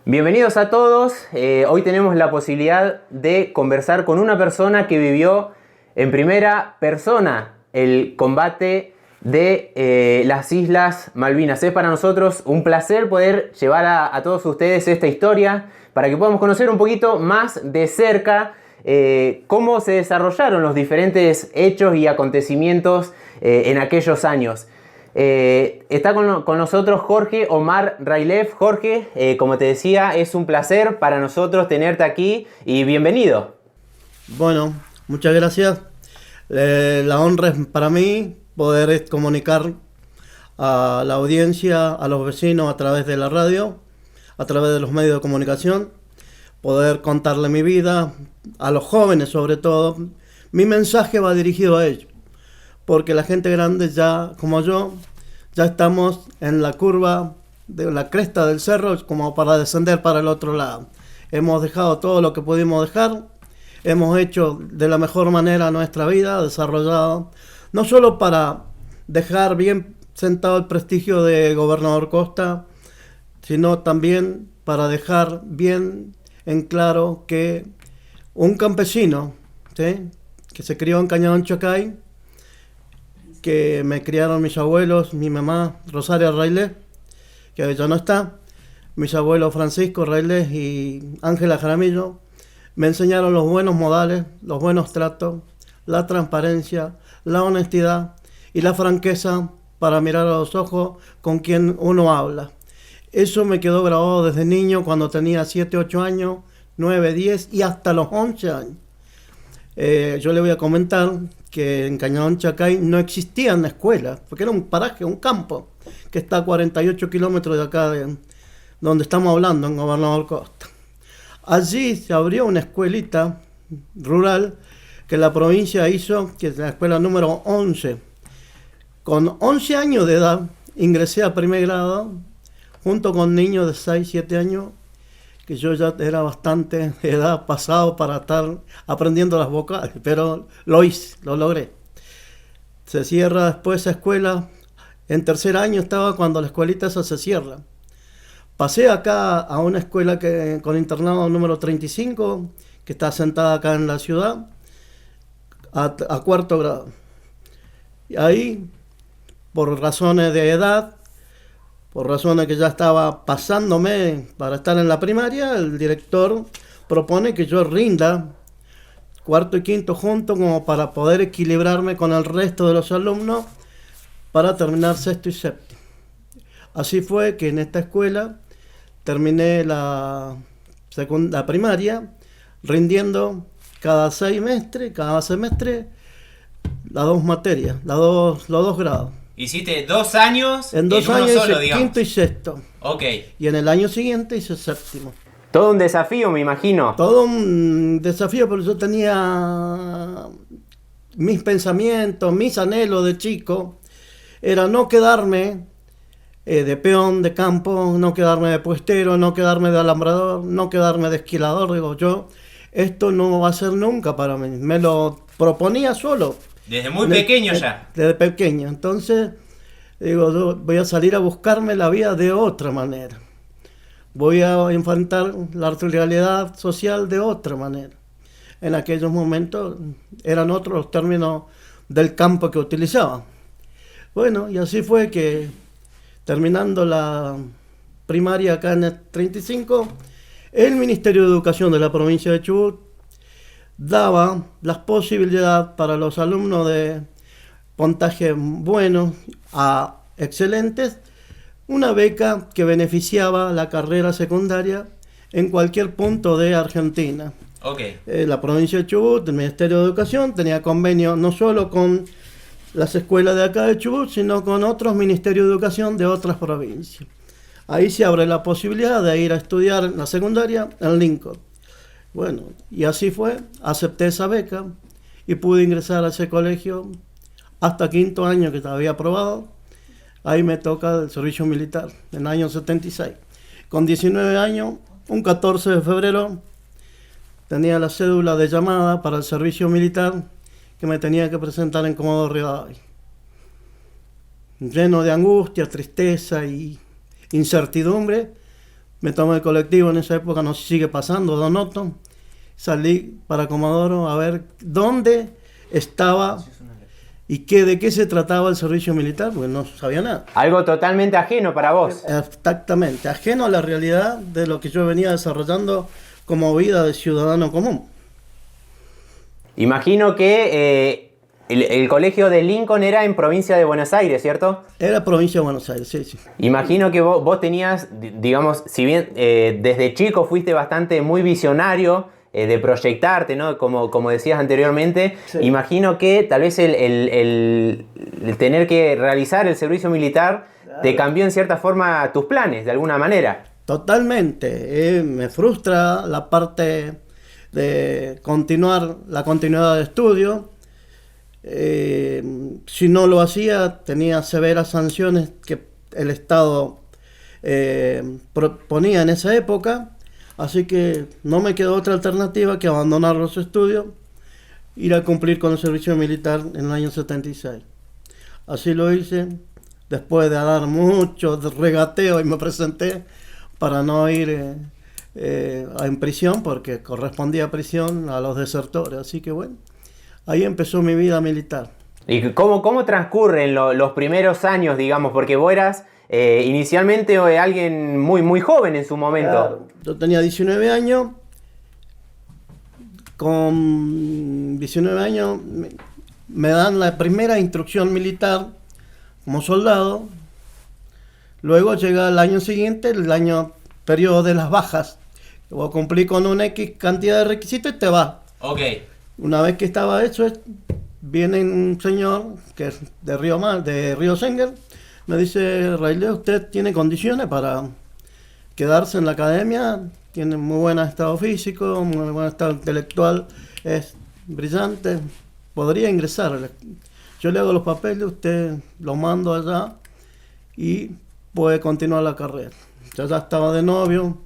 Bienvenidos a todos. Hoy tenemos la posibilidad de conversar con una persona que vivió en primera persona el combate de las Islas Malvinas. Es para nosotros un placer poder llevar a todos ustedes esta historia para que podamos conocer un poquito más de cerca cómo se desarrollaron los diferentes hechos y acontecimientos en aquellos años. Está con nosotros Jorge Omar Raylev. Jorge, como te decía, es un placer para nosotros tenerte aquí y bienvenido. Bueno, muchas gracias. La honra es para mí poder comunicar a la audiencia, a los vecinos a través de la radio, a través de los medios de comunicación, poder contarle mi vida, a los jóvenes sobre todo. Mi mensaje va dirigido a ellos, porque la gente grande ya, como yo, ya estamos en la curva de la cresta del cerro como para descender para el otro lado. Hemos dejado todo lo que pudimos dejar, hemos hecho de la mejor manera nuestra vida, desarrollado, no solo para dejar bien sentado el prestigio de Gobernador Costa, sino también para dejar bien en claro que un campesino, ¿sí?, que se crió en Cañadón Chacay, que me criaron mis abuelos, mi mamá Rosario Raylev, que ya no está, mis abuelos Francisco Raylev y Ángela Jaramillo, me enseñaron los buenos modales, los buenos tratos, la transparencia, la honestidad y la franqueza para mirar a los ojos con quien uno habla. Eso me quedó grabado desde niño cuando tenía 7, 8 años, 9, 10 y hasta los 11 años. Yo le voy a comentar que en Cañadón Chacay no existían escuelas, porque era un paraje, un campo, que está a 48 kilómetros de acá, donde estamos hablando, en Gobernador Costa. Allí se abrió una escuelita rural que la provincia hizo, que es la escuela número 11. Con 11 años de edad ingresé a primer grado, junto con niños de 6, 7 años, que yo ya era bastante de edad pasado para estar aprendiendo las vocales, pero lo hice, lo logré. Se cierra después esa escuela, en tercer año estaba cuando la escuelita esa se cierra. Pasé acá a una escuela con internado número 35, que está sentada acá en la ciudad, a cuarto grado. Y ahí, por razones de edad, por razones que ya estaba pasándome para estar en la primaria, el director propone que yo rinda cuarto y quinto junto como para poder equilibrarme con el resto de los alumnos para terminar sexto y séptimo. Así fue que en esta escuela terminé la primaria rindiendo cada semestre las dos materias, los dos grados. Hiciste 2 años en 2 años uno solo, hice digamos. quinto y sexto. Ok. Y en el año siguiente hice séptimo. Todo un desafío, me imagino. Todo un desafío, pero yo tenía mis pensamientos, mis anhelos de chico. Era no quedarme de peón de campo, no quedarme de puestero, no quedarme de alambrador, no quedarme de esquilador. Digo yo, esto no va a ser nunca para mí. Me lo proponía solo. Desde muy pequeño ya. Desde pequeño. Entonces, digo, yo voy a salir a buscarme la vida de otra manera. Voy a enfrentar la realidad social de otra manera. En aquellos momentos eran otros los términos del campo que utilizaba. Bueno, y así fue que terminando la primaria acá en el 35, el Ministerio de Educación de la provincia de Chubut daba las posibilidades para los alumnos de puntaje buenos a excelentes, una beca que beneficiaba la carrera secundaria en cualquier punto de Argentina. Okay. La provincia de Chubut, el Ministerio de Educación, tenía convenio no solo con las escuelas de acá de Chubut, sino con otros ministerios de educación de otras provincias. Ahí se abre la posibilidad de ir a estudiar la secundaria en Lincoln. Bueno, y así fue, acepté esa beca y pude ingresar a ese colegio hasta quinto año que había aprobado. Ahí me toca el servicio militar, en el año 76. Con 19 años, un 14 de febrero, tenía la cédula de llamada para el servicio militar que me tenía que presentar en Comodoro Rivadavia. Lleno de angustia, tristeza y incertidumbre, Me tomé el colectivo en esa época, no sé si sigue pasando, Donoto. Salí para Comodoro a ver dónde estaba y de qué se trataba el servicio militar, porque no sabía nada. Algo totalmente ajeno para vos. Exactamente, ajeno a la realidad de lo que yo venía desarrollando como vida de ciudadano común. Imagino que el colegio de Lincoln era en provincia de Buenos Aires, ¿cierto? Era provincia de Buenos Aires, sí, sí. Imagino que vos tenías, digamos, si bien desde chico fuiste bastante muy visionario de proyectarte, ¿no? Como decías anteriormente, sí. Imagino que tal vez el tener que realizar el servicio militar te cambió en cierta forma tus planes, de alguna manera. Totalmente. Me frustra la parte de la continuidad de estudio. Si no lo hacía, tenía severas sanciones que el Estado proponía en esa época, así que no me quedó otra alternativa que abandonar los estudios, ir a cumplir con el servicio militar en el año 76. Así lo hice, después de dar mucho regateo, y me presenté para no ir en prisión, porque correspondía a prisión a los desertores, así que bueno. Ahí empezó mi vida militar. ¿Y cómo transcurren los primeros años, digamos? Porque vos eras inicialmente alguien muy joven en su momento. Claro, yo tenía 19 años. Con 19 años me dan la primera instrucción militar como soldado. Luego llega el año siguiente, periodo de las bajas. Vos cumplís con una X cantidad de requisitos y te vas. Ok. Una vez que estaba hecho, viene un señor que es de Río Sengel, me dice: Railé, usted tiene condiciones para quedarse en la academia, tiene muy buen estado físico, muy buen estado intelectual, es brillante, podría ingresar. Yo le hago los papeles, usted lo mando allá y puede continuar la carrera. Yo ya estaba de novio,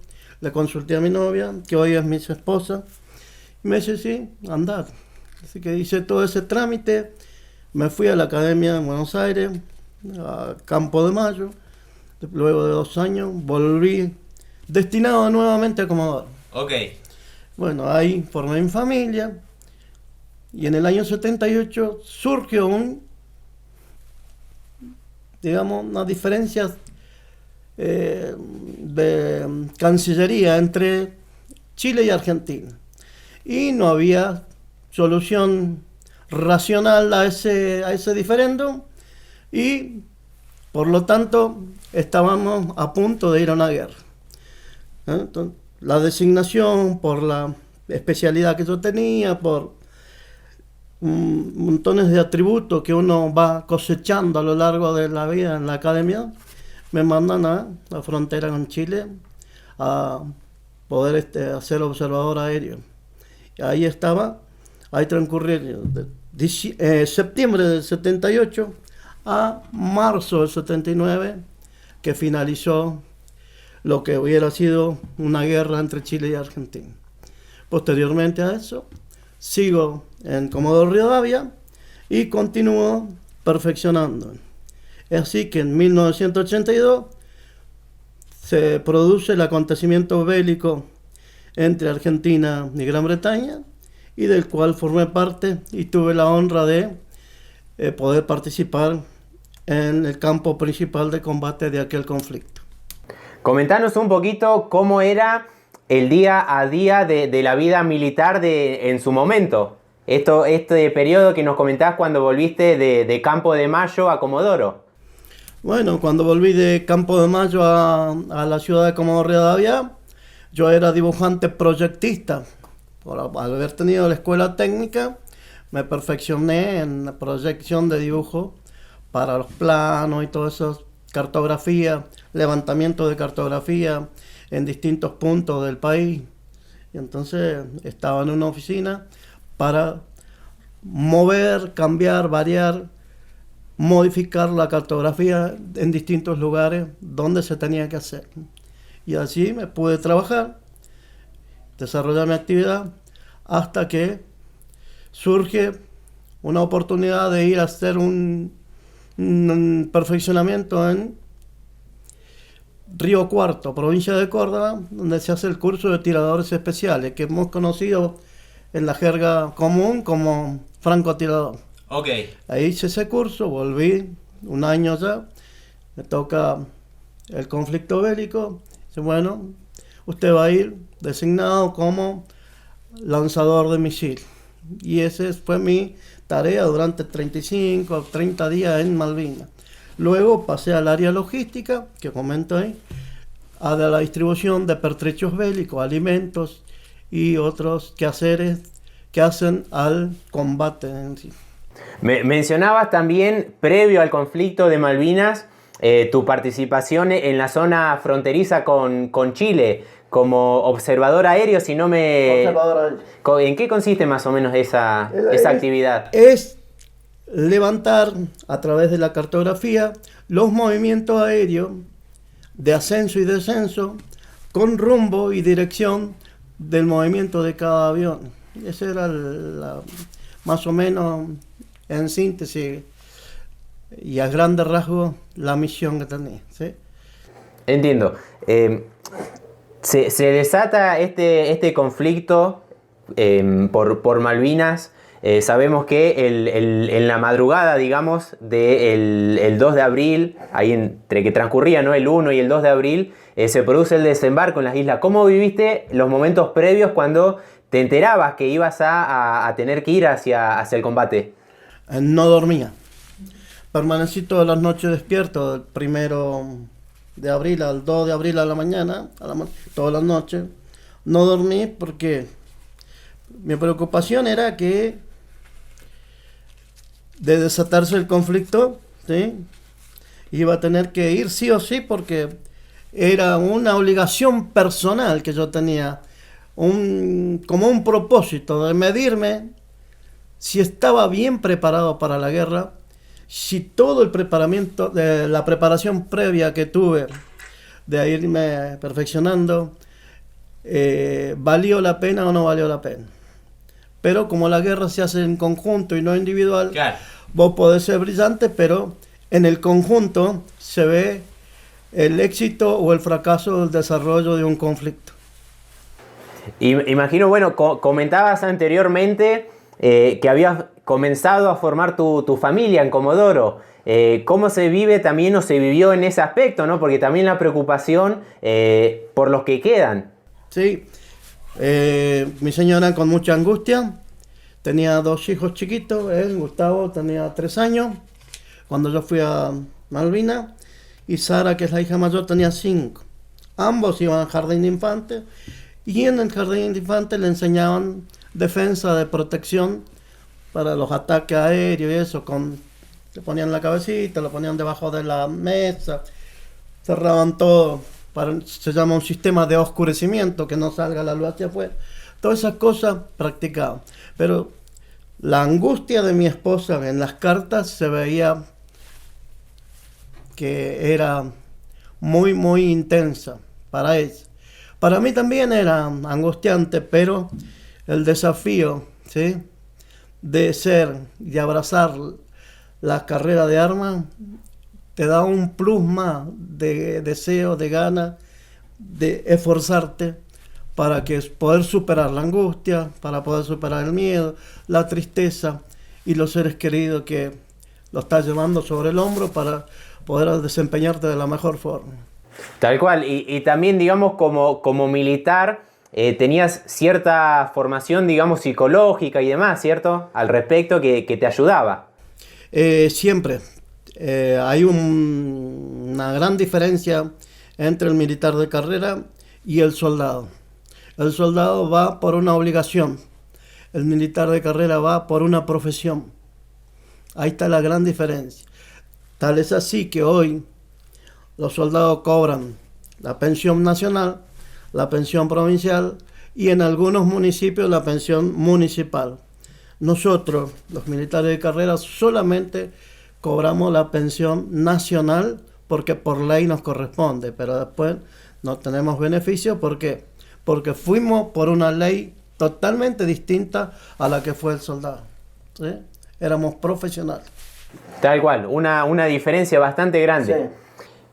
le consulté a mi novia, que hoy es mi esposa. Me dice: sí, andar. Así que hice todo ese trámite, me fui a la academia en Buenos Aires, a Campo de Mayo. Luego de 2 años volví destinado nuevamente a Comodoro. Ok. Bueno, ahí formé mi familia y en el año 78 surgió una diferencia de cancillería entre Chile y Argentina. Y no había solución racional a ese diferendo, y por lo tanto estábamos a punto de ir a una guerra. Entonces, la designación, por la especialidad que yo tenía, por montones de atributos que uno va cosechando a lo largo de la vida en la academia, me mandan a la frontera con Chile a poder hacer observador aéreo. Ahí transcurrió de septiembre del 78 a marzo del 79, que finalizó lo que hubiera sido una guerra entre Chile y Argentina. Posteriormente a eso, sigo en Comodoro Rivadavia y continúo perfeccionando. Así que en 1982 se produce el acontecimiento bélico entre Argentina y Gran Bretaña, y del cual formé parte y tuve la honra de poder participar en el campo principal de combate de aquel conflicto. Comentanos un poquito cómo era el día a día de la vida militar en su momento. Este periodo que nos comentabas cuando volviste de Campo de Mayo a Comodoro. Bueno, cuando volví de Campo de Mayo a la ciudad de Comodoro Rivadavia, yo era dibujante proyectista. Al haber tenido la escuela técnica, me perfeccioné en la proyección de dibujo para los planos y todo eso, cartografía, levantamiento de cartografía en distintos puntos del país. Y entonces estaba en una oficina para mover, cambiar, variar, modificar la cartografía en distintos lugares donde se tenía que hacer. Y así me pude trabajar, desarrollar mi actividad, hasta que surge una oportunidad de ir a hacer un perfeccionamiento en Río Cuarto, provincia de Córdoba, donde se hace el curso de tiradores especiales, que hemos conocido en la jerga común como francotirador. Ok. Ahí hice ese curso, volví un año ya, me toca el conflicto bélico. Dice, bueno, usted va a ir designado como lanzador de misil. Y esa fue mi tarea durante 35 o 30 días en Malvinas. Luego pasé al área logística, que comento ahí, a de la distribución de pertrechos bélicos, alimentos y otros quehaceres que hacen al combate en sí. Mencionabas también, previo al conflicto de Malvinas, tu participación en la zona fronteriza con Chile como observador aéreo, si no me... Observador aéreo. ¿En qué consiste más o menos esa actividad? Es levantar a través de la cartografía los movimientos aéreos de ascenso y descenso con rumbo y dirección del movimiento de cada avión. Esa era más o menos en síntesis y a grandes rasgos la misión que tenía, ¿sí? Entiendo. Se desata este conflicto por Malvinas. Sabemos que en la madrugada, digamos, del 2 de abril, ahí entre que transcurría, ¿no?, el 1 y el 2 de abril, se produce el desembarco en las islas. ¿Cómo viviste los momentos previos cuando te enterabas que ibas a tener que ir hacia el combate? No dormía. Permanecí todas las noches despierto, del 1 de abril al 2 de abril a la mañana, todas las noches. No dormí porque mi preocupación era que de desatarse el conflicto, ¿sí?, iba a tener que ir sí o sí porque era una obligación personal que yo tenía, como un propósito de medirme si estaba bien preparado para la guerra, si todo el preparamiento, la preparación previa que tuve de irme perfeccionando, valió la pena o no valió la pena. Pero como la guerra se hace en conjunto y no individual, claro, vos podés ser brillante, pero en el conjunto se ve el éxito o el fracaso del desarrollo de un conflicto. Imagino, bueno, comentabas anteriormente que habías comenzado a formar tu familia en Comodoro. ¿Cómo se vive también o se vivió en ese aspecto, ¿no? Porque también la preocupación por los que quedan. Sí, mi señora con mucha angustia, tenía 2 hijos chiquitos, Gustavo tenía 3 años cuando yo fui a Malvinas, y Sara, que es la hija mayor, tenía 5. Ambos iban al jardín de infantes, y en el jardín de infantes le enseñaban defensa de protección para los ataques aéreos y eso, le ponían la cabecita, lo ponían debajo de la mesa, cerraban todo, se llama un sistema de oscurecimiento, que no salga la luz hacia afuera. Todas esas cosas practicaban. Pero la angustia de mi esposa en las cartas se veía que era muy, muy intensa para ella. Para mí también era angustiante, pero el desafío, ¿sí?, de ser y abrazar la carrera de armas te da un plus más de deseo, de ganas, de esforzarte para poder superar la angustia, para poder superar el miedo, la tristeza y los seres queridos que lo estás llevando sobre el hombro para poder desempeñarte de la mejor forma. Tal cual, y también, digamos, como militar, tenías cierta formación, digamos, psicológica y demás, ¿cierto?, al respecto, que te ayudaba. Siempre. Hay una gran diferencia entre el militar de carrera y el soldado. El soldado va por una obligación, el militar de carrera va por una profesión. Ahí está la gran diferencia. Tal es así que hoy los soldados cobran la pensión nacional, la pensión provincial y en algunos municipios la pensión municipal. Nosotros, los militares de carrera, solamente cobramos la pensión nacional porque por ley nos corresponde, pero después no tenemos beneficio. ¿Por qué? Porque fuimos por una ley totalmente distinta a la que fue el soldado, ¿sí? Éramos profesionales. Tal cual, una diferencia bastante grande.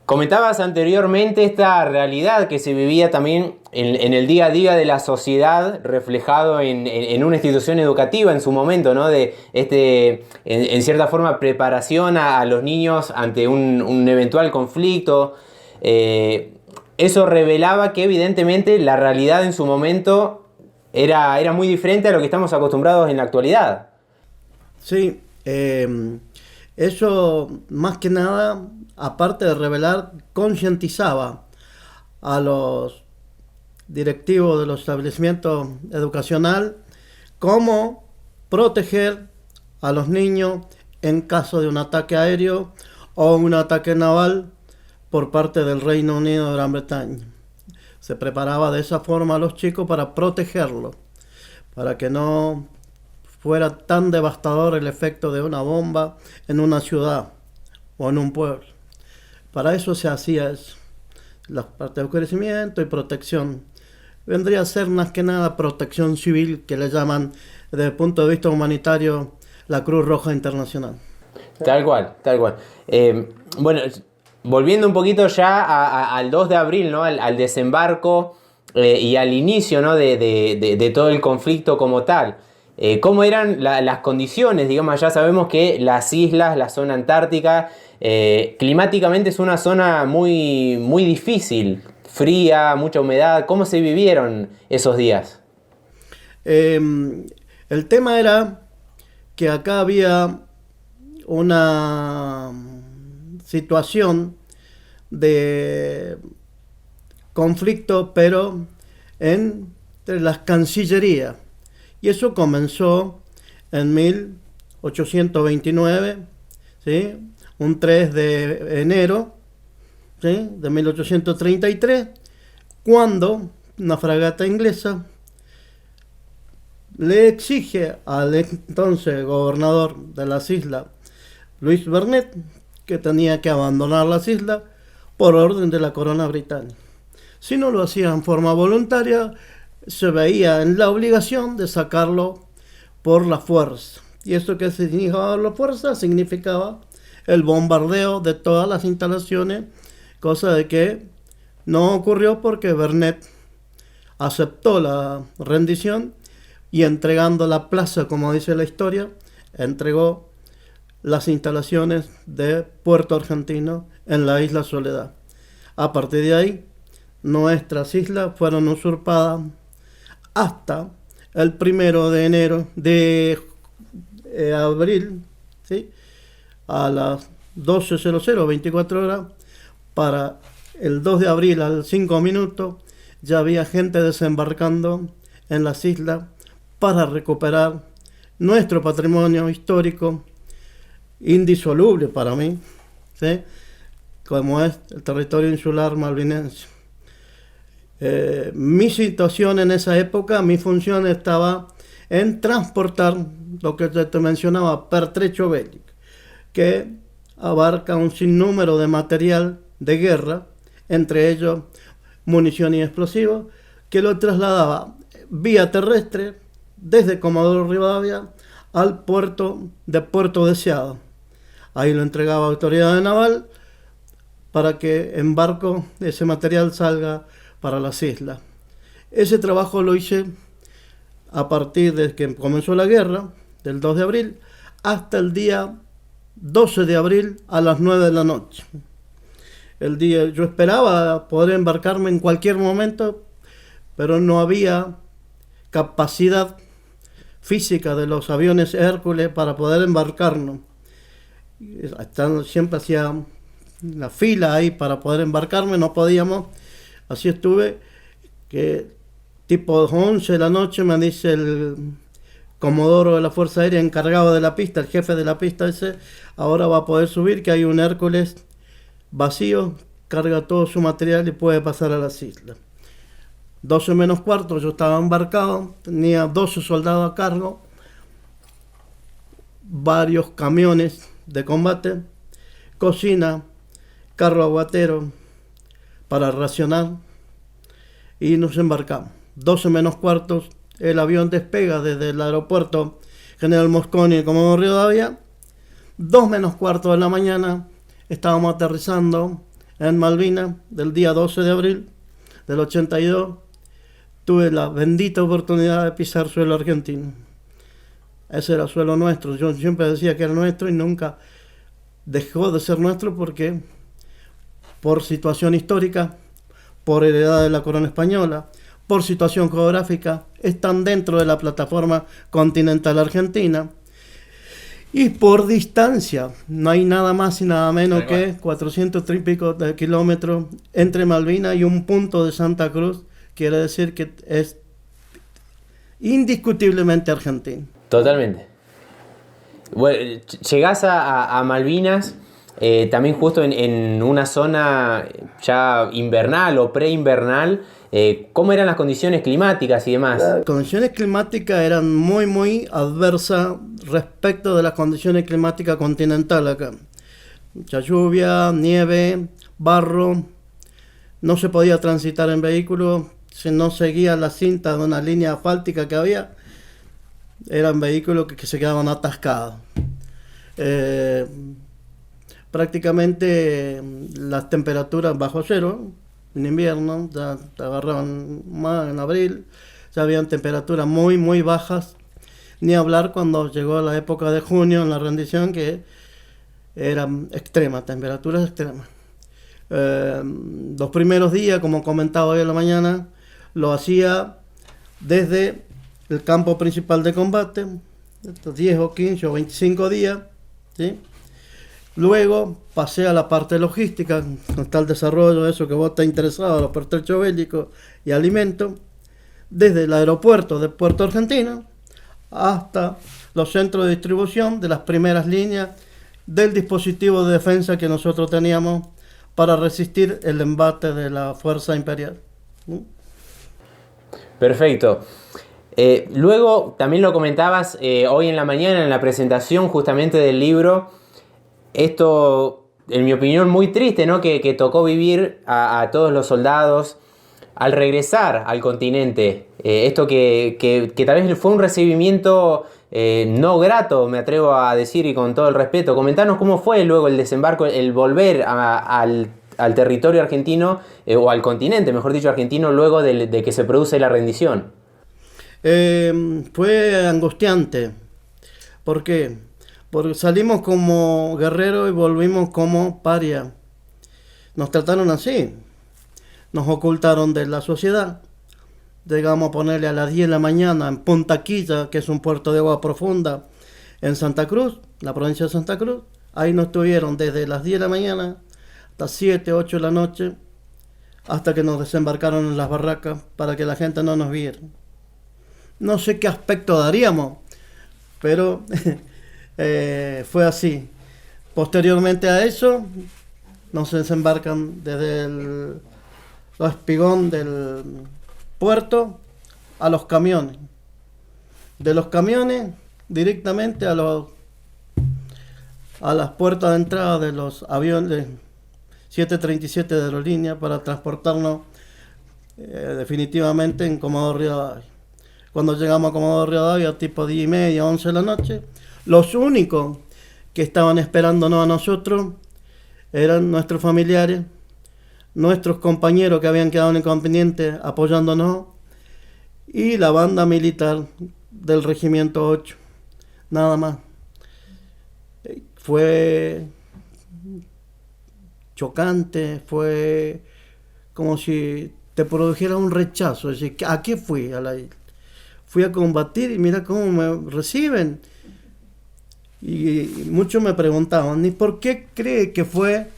Comentabas anteriormente esta realidad que se vivía también en el día a día de la sociedad, reflejado en una institución educativa en su momento, ¿no? De en cierta forma, preparación a los niños ante un eventual conflicto. Eso revelaba que evidentemente la realidad en su momento era muy diferente a lo que estamos acostumbrados en la actualidad. Sí, eso más que nada, aparte de revelar, concientizaba a los directivos de los establecimientos educacionales cómo proteger a los niños en caso de un ataque aéreo o un ataque naval por parte del Reino Unido de Gran Bretaña. Se preparaba de esa forma a los chicos para protegerlos, para que no fuera tan devastador el efecto de una bomba en una ciudad o en un pueblo. Para eso se hacía eso. La parte de oscurecimiento y protección. Vendría a ser más que nada protección civil, que le llaman desde el punto de vista humanitario la Cruz Roja Internacional. Tal cual, tal cual. Bueno, volviendo un poquito ya al 2 de abril, ¿no? Al desembarco y al inicio, ¿no? de todo el conflicto como tal. ¿Cómo eran las condiciones? Digamos, ya sabemos que las islas, la zona antártica, climáticamente es una zona muy, muy difícil, fría, mucha humedad. ¿Cómo se vivieron esos días? El tema era que acá había una situación de conflicto, pero entre las cancillerías. Y eso comenzó en 1829, ¿sí? Un 3 de enero, ¿sí? De 1833, cuando una fragata inglesa le exige al entonces gobernador de las islas, Luis Vernet, que tenía que abandonar las islas por orden de la corona británica. Si no lo hacía en forma voluntaria, se veía en la obligación de sacarlo por la fuerza. ¿Y esto qué significaba la fuerza? Significaba el bombardeo de todas las instalaciones, cosa de que no ocurrió porque Vernet aceptó la rendición y, entregando la plaza, como dice la historia, entregó las instalaciones de Puerto Argentino en la isla Soledad. A partir de ahí, nuestras islas fueron usurpadas hasta el 1 de enero de abril, ¿sí? A las 12:00, 24 horas, para el 2 de abril a 5 minutos, ya había gente desembarcando en las islas para recuperar nuestro patrimonio histórico indisoluble para mí, ¿sí? Como es el territorio insular malvinense. Mi situación en esa época, mi función estaba en transportar lo que te mencionaba, pertrecho bélico, que abarca un sinnúmero de material de guerra, entre ellos munición y explosivos, que lo trasladaba vía terrestre desde Comodoro Rivadavia al puerto de Puerto Deseado. Ahí lo entregaba a autoridad naval para que en barco ese material salga para las islas. Ese trabajo lo hice a partir de que comenzó la guerra, del 2 de abril, hasta el día 12 de abril a las 9 de la noche. El día, yo esperaba poder embarcarme en cualquier momento, pero no había capacidad física de los aviones Hércules para poder embarcarnos. Siempre hacía la fila ahí para poder embarcarme, no podíamos. Así estuve, que tipo 11 de la noche me dice el comodoro de la Fuerza Aérea encargado de la pista, el jefe de la pista ese, ahora va a poder subir, que hay un Hércules vacío, carga todo su material y puede pasar a las islas. 12 menos cuarto, yo estaba embarcado, tenía 12 soldados a cargo, varios camiones de combate, cocina, carro aguatero para racionar, y nos embarcamos. 12 menos cuartos, el avión despega desde el aeropuerto General Mosconi de Comodoro Rivadavia. 2 menos cuarto de la mañana estábamos aterrizando en Malvinas, del día 12 de abril del 82, tuve la bendita oportunidad de pisar suelo argentino. Ese era suelo nuestro. Yo siempre decía que era nuestro y nunca dejó de ser nuestro porque por situación histórica, por heredad de la corona española, por situación geográfica, están dentro de la plataforma continental argentina y por distancia. No hay nada más y nada menos que 430 y pico de kilómetros entre Malvinas y un punto de Santa Cruz. Quiere decir que es indiscutiblemente argentino. Totalmente. Bueno, llegás a Malvinas, también justo en una zona ya invernal o preinvernal. ¿Cómo eran las condiciones climáticas y demás? Las condiciones climáticas eran muy adversas respecto de las condiciones climáticas continentales acá. Mucha lluvia, nieve, barro, no se podía transitar en vehículos, si no seguía la cinta de una línea asfáltica que había, eran vehículos que se quedaban atascados. Prácticamente las temperaturas bajo cero en invierno, ya te agarraban más en abril, ya habían temperaturas muy bajas, ni hablar cuando llegó la época de junio en la rendición, que eran extremas, temperaturas extremas. Los primeros días, como comentaba hoy en la mañana, lo hacía desde el campo principal de combate, estos 10 o 15 o 25 días, ¿sí? Luego pasé a la parte logística, con tal desarrollo, eso que vos estás interesado, los pertrechos bélicos y alimentos, desde el aeropuerto de Puerto Argentino hasta los centros de distribución de las primeras líneas del dispositivo de defensa que nosotros teníamos para resistir el embate de la fuerza imperial. Perfecto. Luego, también lo comentabas hoy en la mañana en la presentación justamente del libro, esto, en mi opinión, muy triste, ¿no? Que tocó vivir a todos los soldados al regresar al continente. Esto que tal vez fue un recibimiento no grato, me atrevo a decir, y con todo el respeto. Comentanos cómo fue luego el desembarco, el volver al territorio argentino, o al continente, mejor dicho, argentino, luego de que se produce la rendición. Fue angustiante. ¿Por qué? Porque salimos como guerreros y volvimos como paria. Nos trataron así. Nos ocultaron de la sociedad. Llegamos a ponerle a las 10 de la mañana en Punta Quilla, que es un puerto de agua profunda, en Santa Cruz, la provincia de Santa Cruz. Ahí nos tuvieron desde las 10 de la mañana hasta 7, 8 de la noche, hasta que nos desembarcaron en las barracas para que la gente no nos viera. No sé qué aspecto daríamos, pero fue así. Posteriormente a eso, nos desembarcan desde el espigón del puerto a los camiones. De los camiones directamente a las puertas de entrada de los aviones 737 de aerolínea para transportarnos definitivamente en Comodoro Rivadavia. Cuando llegamos a Comodoro Rivadavia, tipo 10 y media, 11 de la noche, los únicos que estaban esperándonos a nosotros eran nuestros familiares, nuestros compañeros que habían quedado en el continente apoyándonos y la banda militar del Regimiento 8. Nada más. Fue chocante, fue como si te produjera un rechazo. Es decir, ¿a qué fui a la isla? Fui a combatir y mira cómo me reciben. Y muchos me preguntaban, ¿y por qué cree que fue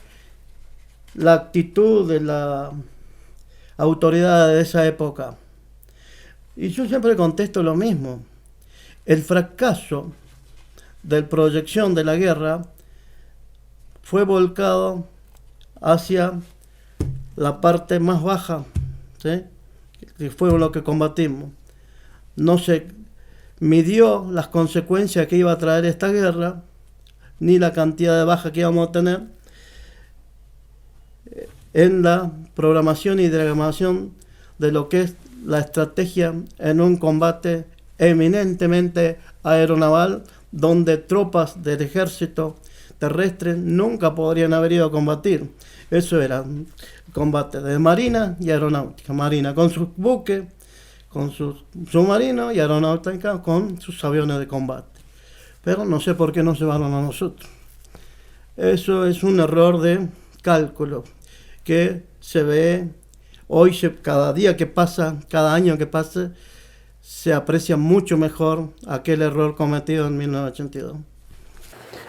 la actitud de la autoridad de esa época? Y yo siempre contesto lo mismo. El fracaso de la proyección de la guerra fue volcado hacia la parte más baja, ¿sí? Que fue lo que combatimos. No se midió las consecuencias que iba a traer esta guerra, ni la cantidad de bajas que íbamos a tener en la programación y diagramación de lo que es la estrategia en un combate eminentemente aeronaval, donde tropas del ejército terrestre nunca podrían haber ido a combatir. Eso era combate de marina y aeronáutica. Marina con sus buques, con sus submarinos, y aeronáutica con sus aviones de combate. Pero no sé por qué nos llevaron a nosotros. Eso es un error de cálculo que se ve hoy, cada día que pasa, cada año que pasa, se aprecia mucho mejor aquel error cometido en 1982.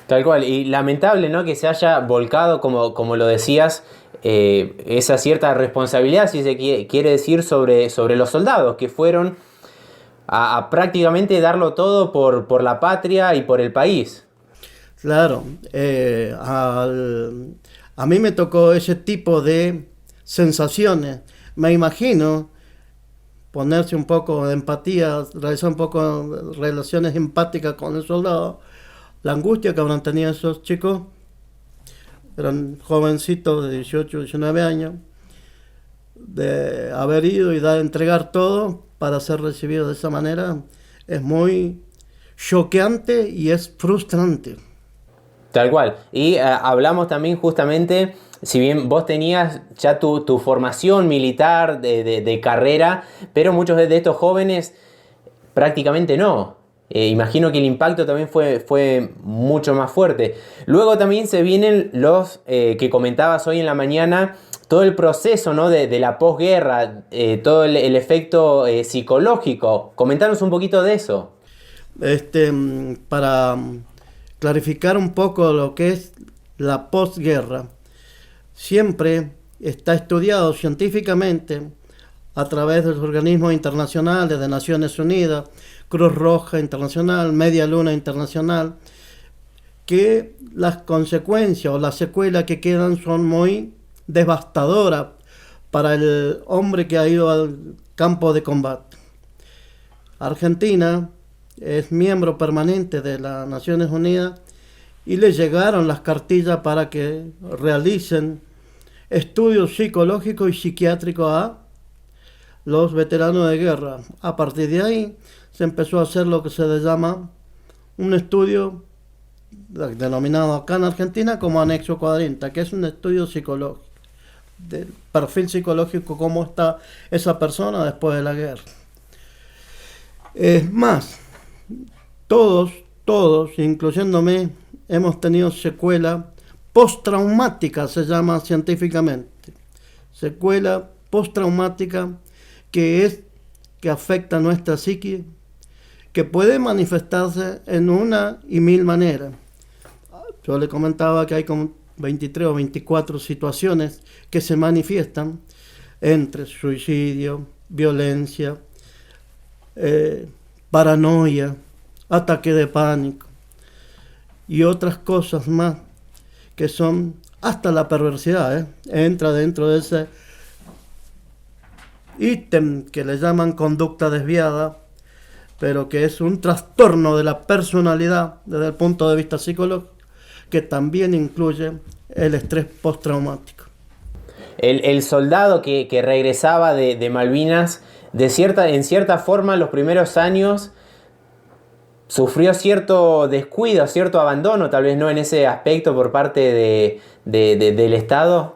Tal cual, y lamentable, ¿no?, que se haya volcado, como lo decías, esa cierta responsabilidad, si se quiere decir, sobre los soldados que fueron a prácticamente darlo todo por la patria y por el país. Claro, a mí me tocó ese tipo de sensaciones. Me imagino ponerse un poco de empatía, realizar un poco de relaciones empáticas con el soldado, la angustia que habrán tenido esos chicos, eran jovencitos de 18, 19 años, de haber ido y entregar todo para ser recibidos de esa manera, es muy choqueante y es frustrante. Tal cual. Y hablamos también justamente, si bien vos tenías ya tu formación militar de carrera, pero muchos de estos jóvenes prácticamente no. Imagino que el impacto también fue mucho más fuerte. Luego también se vienen los que comentabas hoy en la mañana, todo el proceso, ¿no?, de la posguerra, todo el efecto psicológico. Comentanos un poquito de eso. Para clarificar un poco lo que es la posguerra, siempre está estudiado científicamente a través de los organismos internacionales de Naciones Unidas, Cruz Roja Internacional, Media Luna Internacional, que las consecuencias o las secuelas que quedan son muy devastadoras para el hombre que ha ido al campo de combate. Argentina es miembro permanente de las Naciones Unidas y le llegaron las cartillas para que realicen estudios psicológicos y psiquiátricos a los veteranos de guerra. A partir de ahí se empezó a hacer lo que se le llama un estudio denominado acá en Argentina como anexo 40, que es un estudio psicológico, del perfil psicológico, cómo está esa persona después de la guerra. Es más, todos, incluyéndome, hemos tenido secuela postraumática, se llama científicamente. Secuela postraumática que afecta a nuestra psique, que puede manifestarse en una y mil maneras. Yo le comentaba que hay como 23 o 24 situaciones que se manifiestan entre suicidio, violencia, paranoia, ataque de pánico y otras cosas más que son hasta la perversidad, entra dentro de ese ítem que le llaman conducta desviada, pero que es un trastorno de la personalidad desde el punto de vista psicológico, que también incluye el estrés postraumático. El soldado que regresaba de Malvinas, en cierta forma, los primeros años sufrió cierto descuido, cierto abandono, tal vez no en ese aspecto por parte del Estado.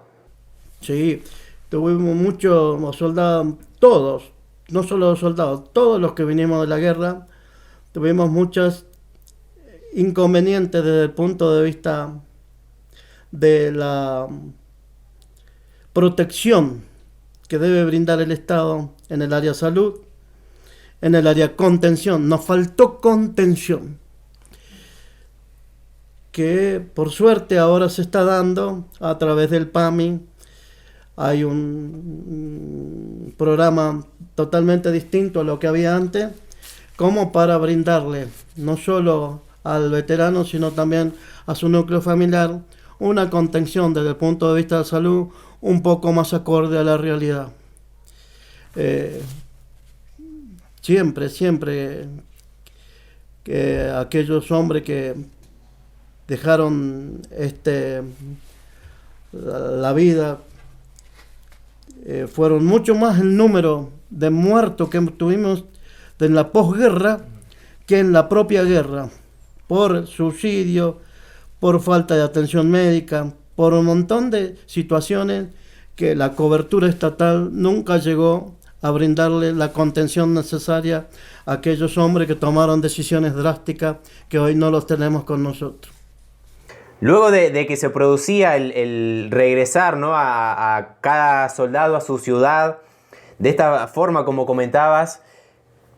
Sí, tuvimos muchos soldados, todos, no solo los soldados, todos los que vinimos de la guerra, tuvimos muchos inconvenientes desde el punto de vista de la protección que debe brindar el Estado en el área salud, en el área contención. Nos faltó contención, que por suerte ahora se está dando a través del PAMI. Hay un programa totalmente distinto a lo que había antes, como para brindarle no solo al veterano, sino también a su núcleo familiar una contención desde el punto de vista de salud un poco más acorde a la realidad. Siempre que aquellos hombres que dejaron la vida, fueron mucho más el número de muertos que tuvimos en la posguerra que en la propia guerra, por suicidio, por falta de atención médica, por un montón de situaciones que la cobertura estatal nunca llegó a brindarle la contención necesaria a aquellos hombres que tomaron decisiones drásticas que hoy no los tenemos con nosotros. Luego de que se producía el regresar, ¿no?, a cada soldado a su ciudad, de esta forma como comentabas,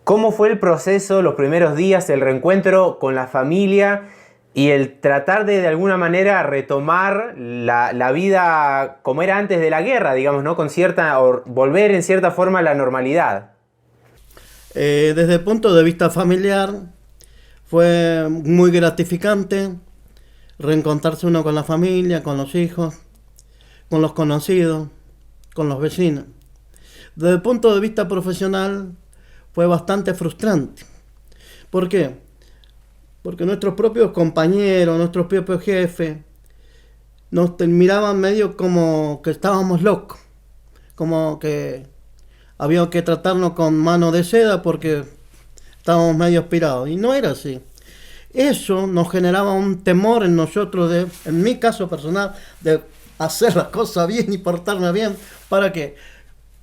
¿cómo fue el proceso, los primeros días, el reencuentro con la familia y el tratar de alguna manera retomar la vida como era antes de la guerra, digamos, ¿no?, con o volver en cierta forma a la normalidad? Desde el punto de vista familiar, fue muy gratificante reencontrarse uno con la familia, con los hijos, con los conocidos, con los vecinos. Desde el punto de vista profesional, fue bastante frustrante. ¿Por qué? Porque nuestros propios compañeros, nuestros propios jefes, nos miraban medio como que estábamos locos, como que había que tratarnos con mano de seda porque estábamos medio aspirados. Y no era así. Eso nos generaba un temor en nosotros, en mi caso personal, de hacer las cosas bien y portarme bien. ¿Para qué?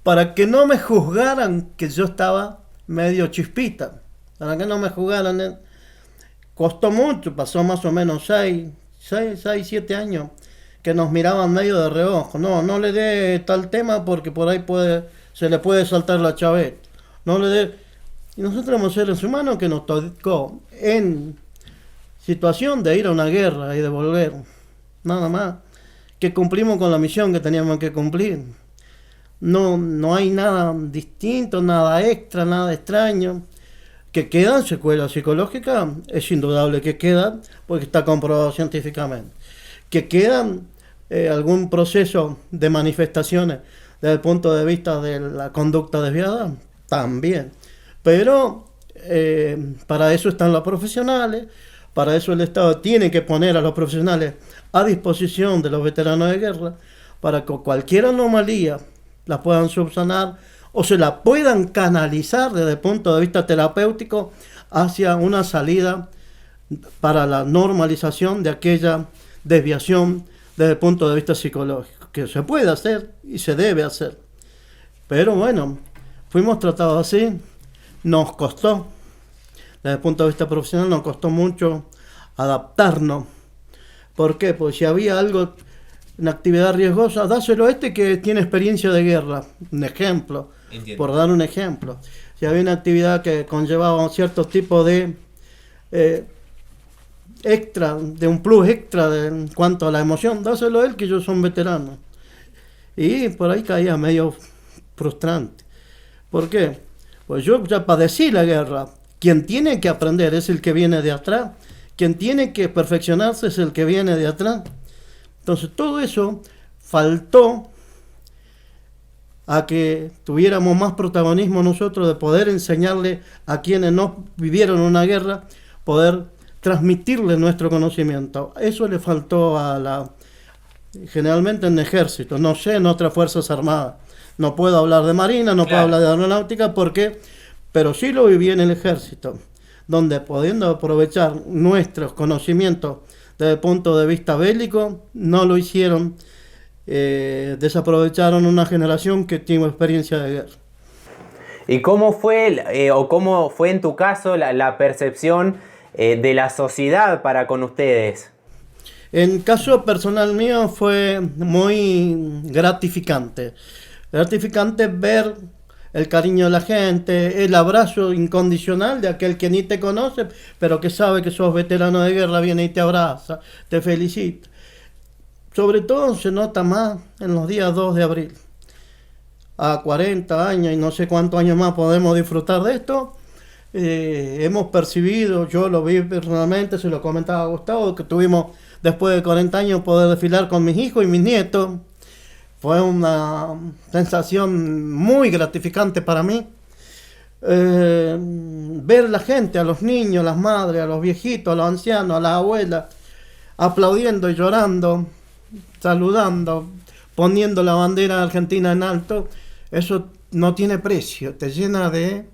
Para que no me juzgaran que yo estaba medio chispita. Para que no me juzgaran. Costó mucho, pasó más o menos 7 años que nos miraban medio de reojo. No le dé tal tema porque por ahí se le puede saltar la chaveta. No le dé. Y nosotros somos seres humanos que nos tocó en situación de ir a una guerra y de volver. Nada más. Que cumplimos con la misión que teníamos que cumplir. No hay nada distinto, nada extra, nada extraño. Que quedan secuelas psicológicas, es indudable que quedan, porque está comprobado científicamente. Que quedan algún proceso de manifestaciones desde el punto de vista de la conducta desviada, también. Pero para eso están los profesionales, para eso el Estado tiene que poner a los profesionales a disposición de los veteranos de guerra, para que cualquier anomalía la puedan subsanar o se la puedan canalizar desde el punto de vista terapéutico hacia una salida para la normalización de aquella desviación desde el punto de vista psicológico, que se puede hacer y se debe hacer. Pero bueno, fuimos tratados así, nos costó, desde el punto de vista profesional nos costó mucho adaptarnos. ¿Por qué? Pues si había algo, una actividad riesgosa, dáselo a este que tiene experiencia de guerra, un ejemplo. Entiendo. Por dar un ejemplo, si había una actividad que conllevaba un cierto tipo de extra, de un plus extra en cuanto a la emoción, dáselo a él que yo soy un veterano. Y por ahí caía medio frustrante. ¿Por qué? Pues yo ya padecí la guerra. Quien tiene que aprender es el que viene de atrás. Quien tiene que perfeccionarse es el que viene de atrás. Entonces todo eso faltó a que tuviéramos más protagonismo nosotros, de poder enseñarle a quienes no vivieron una guerra, poder transmitirle nuestro conocimiento. Eso le faltó generalmente en el ejército, no sé, en otras fuerzas armadas. No puedo hablar de marina, no puedo hablar de aeronáutica, pero sí lo viví en el ejército, donde pudiendo aprovechar nuestros conocimientos desde el punto de vista bélico, no lo hicieron. Desaprovecharon una generación que tuvo experiencia de guerra. ¿Y cómo fue en tu caso la percepción de la sociedad para con ustedes? En caso personal mío fue muy gratificante. Gratificante ver el cariño de la gente, el abrazo incondicional de aquel que ni te conoce, pero que sabe que sos veterano de guerra, viene y te abraza, te felicita. Sobre todo se nota más en los días 2 de abril. A 40 años y no sé cuántos años más podemos disfrutar de esto. Hemos percibido, yo lo vi personalmente, se lo comentaba a Gustavo, que tuvimos después de 40 años poder desfilar con mis hijos y mis nietos. Fue una sensación muy gratificante para mí. Ver la gente, a los niños, a las madres, a los viejitos, a los ancianos, a las abuelas, aplaudiendo y llorando, saludando, poniendo la bandera argentina en alto, eso no tiene precio, te llena de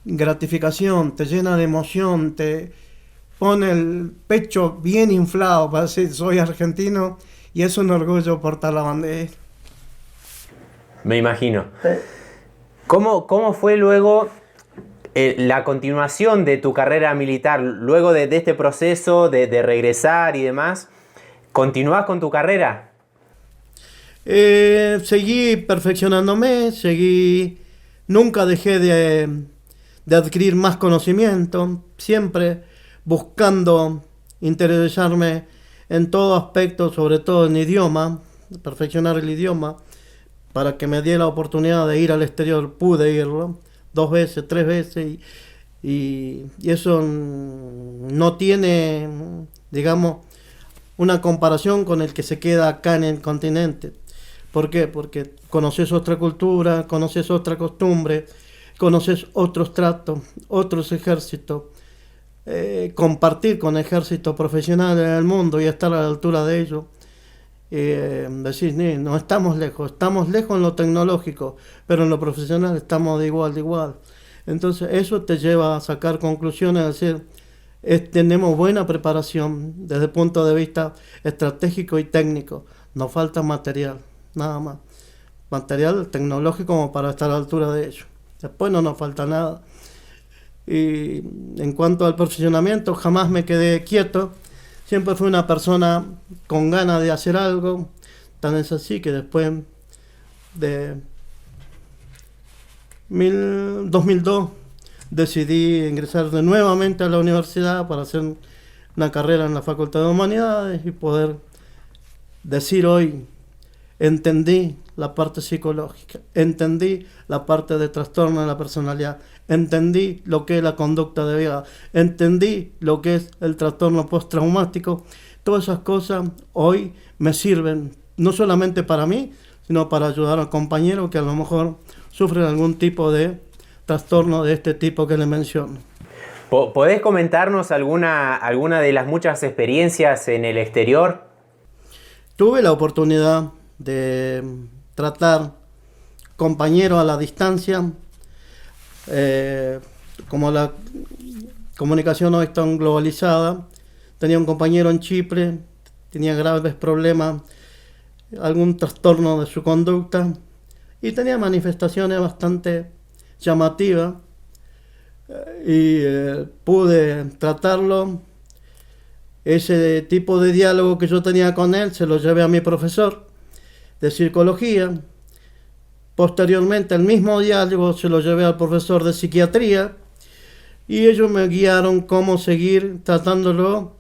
gratificación, te llena de emoción, te pone el pecho bien inflado para decir soy argentino Y es un orgullo portar la bandera. Me imagino. ¿Cómo fue luego la continuación de tu carrera militar? Luego de este proceso de regresar y demás, ¿continuás con tu carrera? Seguí perfeccionándome, nunca dejé de adquirir más conocimiento, siempre buscando interesarme en todo aspecto, sobre todo en idioma, perfeccionar el idioma, para que me diera la oportunidad de ir al exterior. Pude irlo 2 veces, 3 veces, y eso no tiene, digamos, una comparación con el que se queda acá en el continente. ¿Por qué? Porque conoces otra cultura, conoces otra costumbre, conoces otros tratos, otros ejércitos. Compartir con ejércitos profesionales en el mundo y estar a la altura de ellos. Decir, no estamos lejos en lo tecnológico, pero en lo profesional estamos de igual. Entonces eso te lleva a sacar conclusiones, decir, tenemos buena preparación desde el punto de vista estratégico y técnico, nos falta material, nada más, material tecnológico como para estar a la altura de ellos. Después no nos falta nada. Y en cuanto al perfeccionamiento, jamás me quedé quieto. Siempre fui una persona con ganas de hacer algo. Tan es así que después de 2002 decidí ingresar nuevamente a la universidad para hacer una carrera en la Facultad de Humanidades y poder decir hoy, entendí la parte psicológica, entendí la parte de trastorno de la personalidad, entendí lo que es la conducta de vida, entendí lo que es el trastorno postraumático. Todas esas cosas hoy me sirven no solamente para mí, sino para ayudar a compañeros que a lo mejor sufren algún tipo de trastorno de este tipo que le menciono. ¿Podés comentarnos alguna de las muchas experiencias en el exterior? Tuve la oportunidad de tratar compañeros a la distancia. Como la comunicación hoy está globalizada, tenía un compañero en Chipre, tenía graves problemas, algún trastorno de su conducta y tenía manifestaciones bastante llamativas y pude tratarlo. Ese tipo de diálogo que yo tenía con él se lo llevé a mi profesor de psicología. Posteriormente, el mismo diálogo se lo llevé al profesor de psiquiatría y ellos me guiaron cómo seguir tratándolo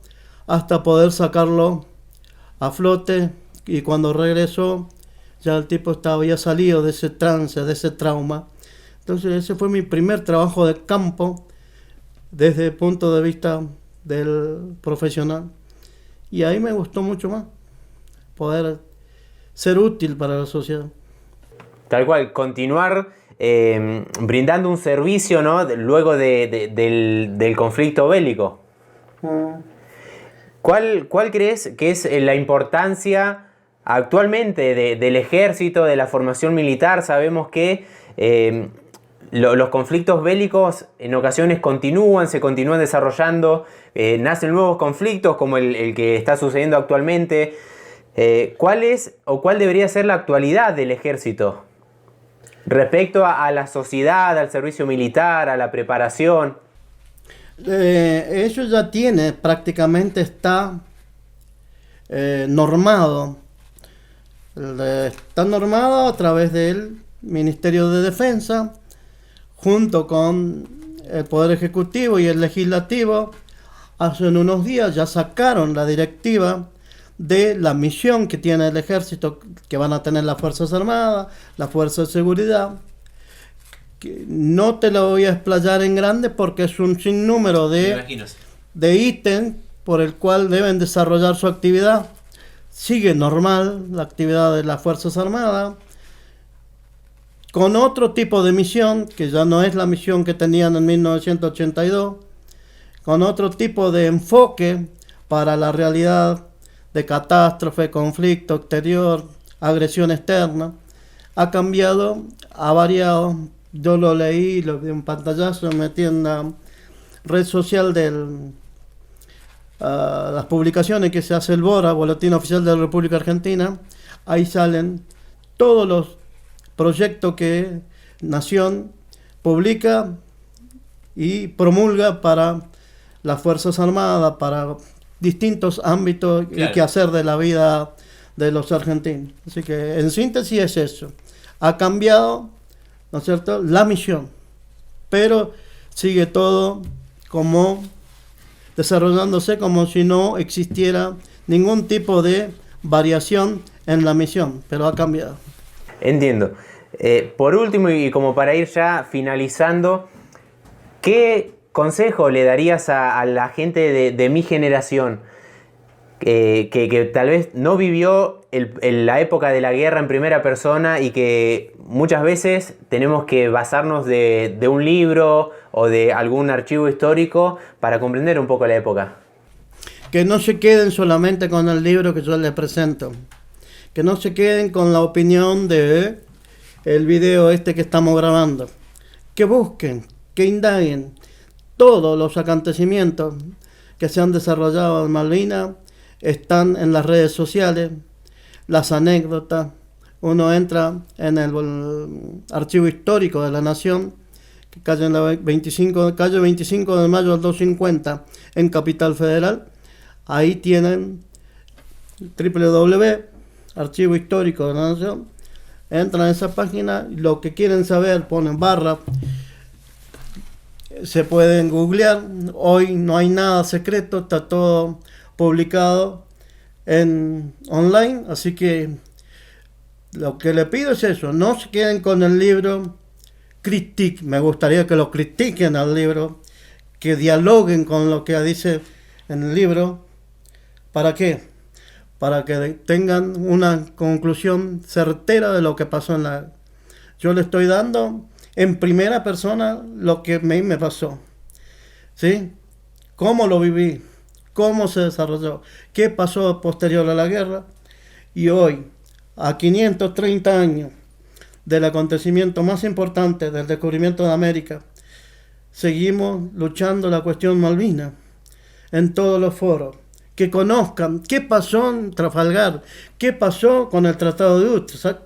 hasta poder sacarlo a flote. Y cuando regresó, ya el tipo había salido de ese trance, de ese trauma. Entonces ese fue mi primer trabajo de campo desde el punto de vista del profesional. Y ahí me gustó mucho más poder ser útil para la sociedad. Tal cual, continuar brindando un servicio, ¿no? Luego del conflicto bélico. ¿Cuál crees que es la importancia actualmente del ejército, de la formación militar? Sabemos que los conflictos bélicos en ocasiones se continúan desarrollando, nacen nuevos conflictos como el que está sucediendo actualmente. ¿Cuál debería ser la actualidad del ejército respecto a la sociedad, al servicio militar, a la preparación? Eso ya prácticamente está normado. Está normado a través del Ministerio de Defensa, junto con el Poder Ejecutivo y el Legislativo. Hace unos días ya sacaron la directiva de la misión que tiene el ejército, que van a tener las Fuerzas Armadas, las Fuerzas de Seguridad. Que no te lo voy a explayar en grande porque es un sinnúmero de ítems por el cual deben desarrollar su actividad. Sigue normal la actividad de las Fuerzas Armadas, con otro tipo de misión, que ya no es la misión que tenían en 1982, con otro tipo de enfoque para la realidad de catástrofe, conflicto exterior, agresión externa. Ha cambiado, ha variado. Yo lo leí, lo vi un pantallazo, me metí en la red social las publicaciones que se hace el BORA, Boletín Oficial de la República Argentina. Ahí salen todos los proyectos que Nación publica y promulga para las Fuerzas Armadas, para distintos ámbitos y quehacer de la vida de los argentinos. Así que en síntesis es eso. Ha cambiado, ¿no es cierto?, la misión, pero sigue todo como desarrollándose como si no existiera ningún tipo de variación en la misión, pero ha cambiado. Entiendo. Por último, y como para ir ya finalizando, ¿qué consejo le darías a la gente de mi generación que tal vez no vivió la época de la guerra en primera persona y que muchas veces tenemos que basarnos de un libro o de algún archivo histórico para comprender un poco la época? Que no se queden solamente con el libro que yo les presento, que no se queden con la opinión de el video que estamos grabando, que busquen, que indaguen todos los acontecimientos que se han desarrollado en Malvinas. Están en las redes sociales, las anécdotas. Uno entra en el archivo histórico de la Nación, que calle 25 de mayo del 250 en Capital Federal. Ahí tienen www.archivo histórico de la Nación. Entran a esa página, lo que quieren saber ponen barra. Se pueden googlear. Hoy no hay nada secreto, está todo publicado en online, así que lo que le pido es eso, no se queden con el libro, me gustaría que lo critiquen al libro, que dialoguen con lo que dice en el libro. ¿Para qué? Para que tengan una conclusión certera de lo que pasó en la... Yo le estoy dando en primera persona lo que me pasó, ¿sí? ¿Cómo lo viví? ¿Cómo se desarrolló? ¿Qué pasó posterior a la guerra? Y hoy, a 530 años del acontecimiento más importante del descubrimiento de América, seguimos luchando la cuestión Malvinas en todos los foros. Que conozcan qué pasó en Trafalgar, qué pasó con el Tratado de Utrecht.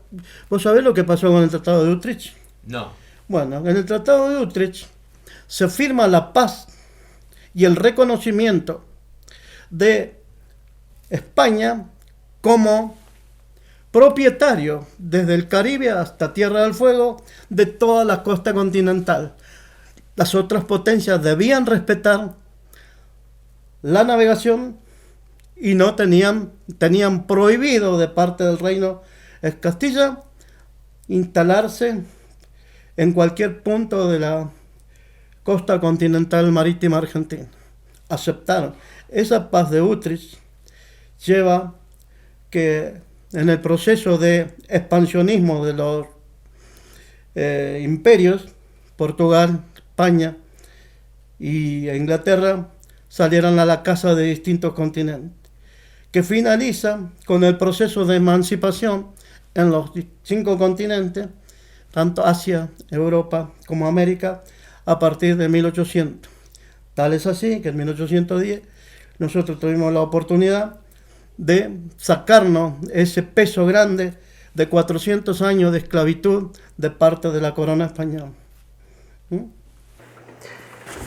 ¿Vos sabés lo que pasó con el Tratado de Utrecht? No. Bueno, en el Tratado de Utrecht se firma la paz y el reconocimiento de España como propietario desde el Caribe hasta Tierra del Fuego de toda la costa continental. Las otras potencias debían respetar la navegación y no tenían prohibido de parte del reino de Castilla instalarse en cualquier punto de la costa continental marítima argentina. Aceptaron. Esa paz de Utrecht lleva que en el proceso de expansionismo de los imperios, Portugal, España y Inglaterra, salieran a la caza de distintos continentes, que finaliza con el proceso de emancipación en los 5 continentes, tanto Asia, Europa como América, a partir de 1800. Tal es así que en 1810 nosotros tuvimos la oportunidad de sacarnos ese peso grande de 400 años de esclavitud de parte de la corona española.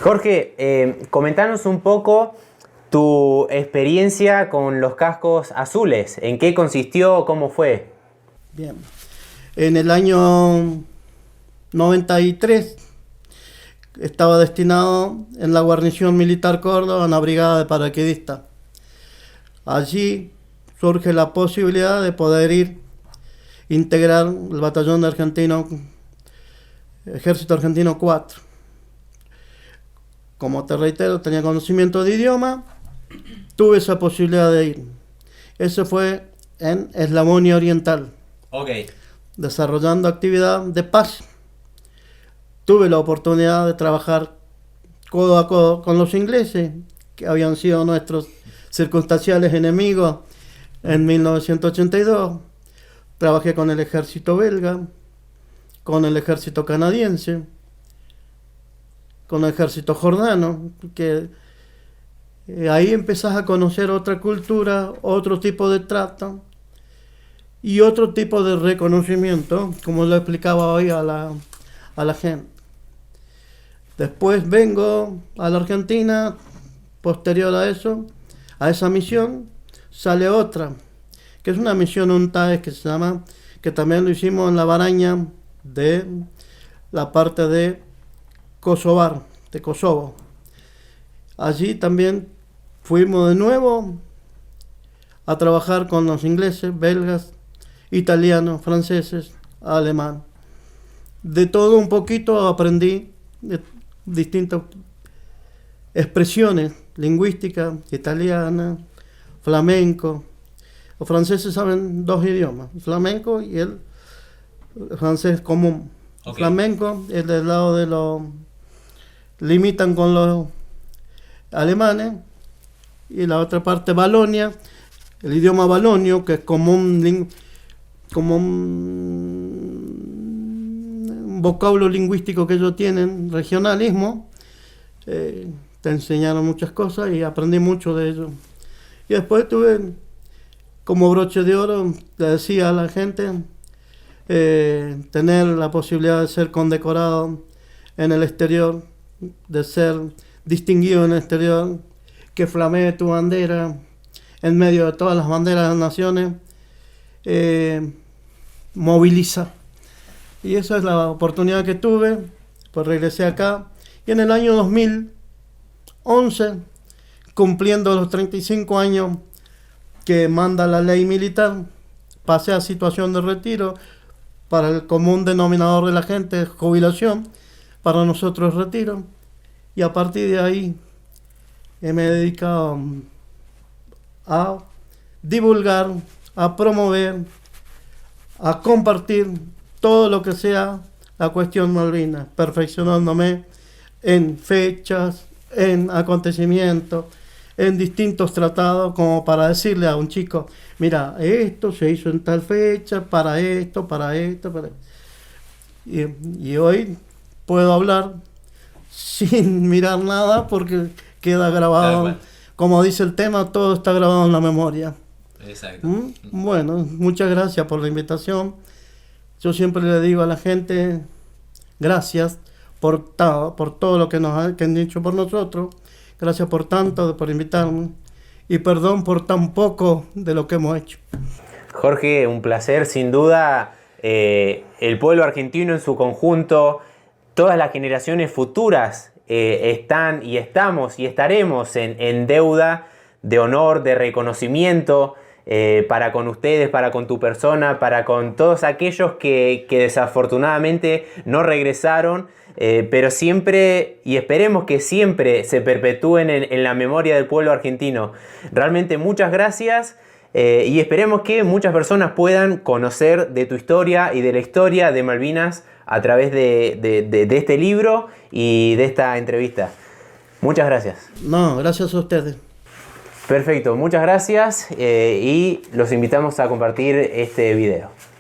Jorge, comentanos un poco tu experiencia con los cascos azules. ¿En qué consistió? ¿Cómo fue? Bien. En el año 93 estaba destinado en la guarnición militar Córdoba, en la brigada de paracaidistas. Allí surge la posibilidad de poder integrar el batallón de Ejército Argentino 4. Como te reitero, tenía conocimiento de idioma, tuve esa posibilidad de ir. Eso fue en Eslabonia Oriental. Okay. Desarrollando actividad de paz. Tuve la oportunidad de trabajar codo a codo con los ingleses, que habían sido nuestros circunstanciales enemigos en 1982. Trabajé con el ejército belga, con el ejército canadiense, con el ejército jordano, que Ahí empezás a conocer otra cultura, otro tipo de trato y otro tipo de reconocimiento, como lo explicaba hoy a la gente. Después vengo a la Argentina, posterior a eso, a esa misión, sale otra, que es una misión UNTAES que se llama, que también lo hicimos en la Baraña de la parte de Kosovar, de Kosovo. Allí también fuimos de nuevo a trabajar con los ingleses, belgas, italianos, franceses, alemán. De todo un poquito aprendí de distintas expresiones lingüísticas, italiana, flamenco. Los franceses saben 2 idiomas, el flamenco y el francés común. Okay. Flamenco es del lado de los... limitan con los alemanes, y la otra parte Valonia, el idioma valonio, que es como un vocablo lingüístico que ellos tienen, regionalismo. Te enseñaron muchas cosas y aprendí mucho de ello. Y después tuve como broche de oro, le decía a la gente, tener la posibilidad de ser condecorado en el exterior, de ser distinguido en el exterior, que flamee tu bandera en medio de todas las banderas de las naciones, moviliza. Y esa es la oportunidad que tuve, pues regresé acá. Y en el año 2011, cumpliendo los 35 años que manda la ley militar, pasé a situación de retiro. Para el común denominador de la gente, jubilación, para nosotros retiro. Y a partir de ahí me he dedicado a divulgar, a promover, a compartir todo lo que sea la cuestión Malvinas, perfeccionándome en fechas, en acontecimientos, en distintos tratados, como para decirle a un chico, mira, esto se hizo en tal fecha, para esto, para esto, para... Y hoy puedo hablar sin mirar nada porque queda grabado, como dice el tema, todo está grabado en la memoria. Exacto. Bueno, muchas gracias por la invitación. Yo siempre le digo a la gente, gracias por todo lo que que han dicho por nosotros. Gracias por tanto, por invitarme. Y perdón por tan poco de lo que hemos hecho. Jorge, un placer, sin duda. El pueblo argentino en su conjunto, todas las generaciones futuras están y estamos y estaremos en deuda de honor, de reconocimiento para con ustedes, para con tu persona, para con todos aquellos que desafortunadamente no regresaron, pero siempre, y esperemos que siempre se perpetúen en la memoria del pueblo argentino. Realmente muchas gracias. Y esperemos que muchas personas puedan conocer de tu historia y de la historia de Malvinas a través de este libro y de esta entrevista. Muchas gracias. No, gracias a ustedes. Perfecto, muchas gracias y los invitamos a compartir este video.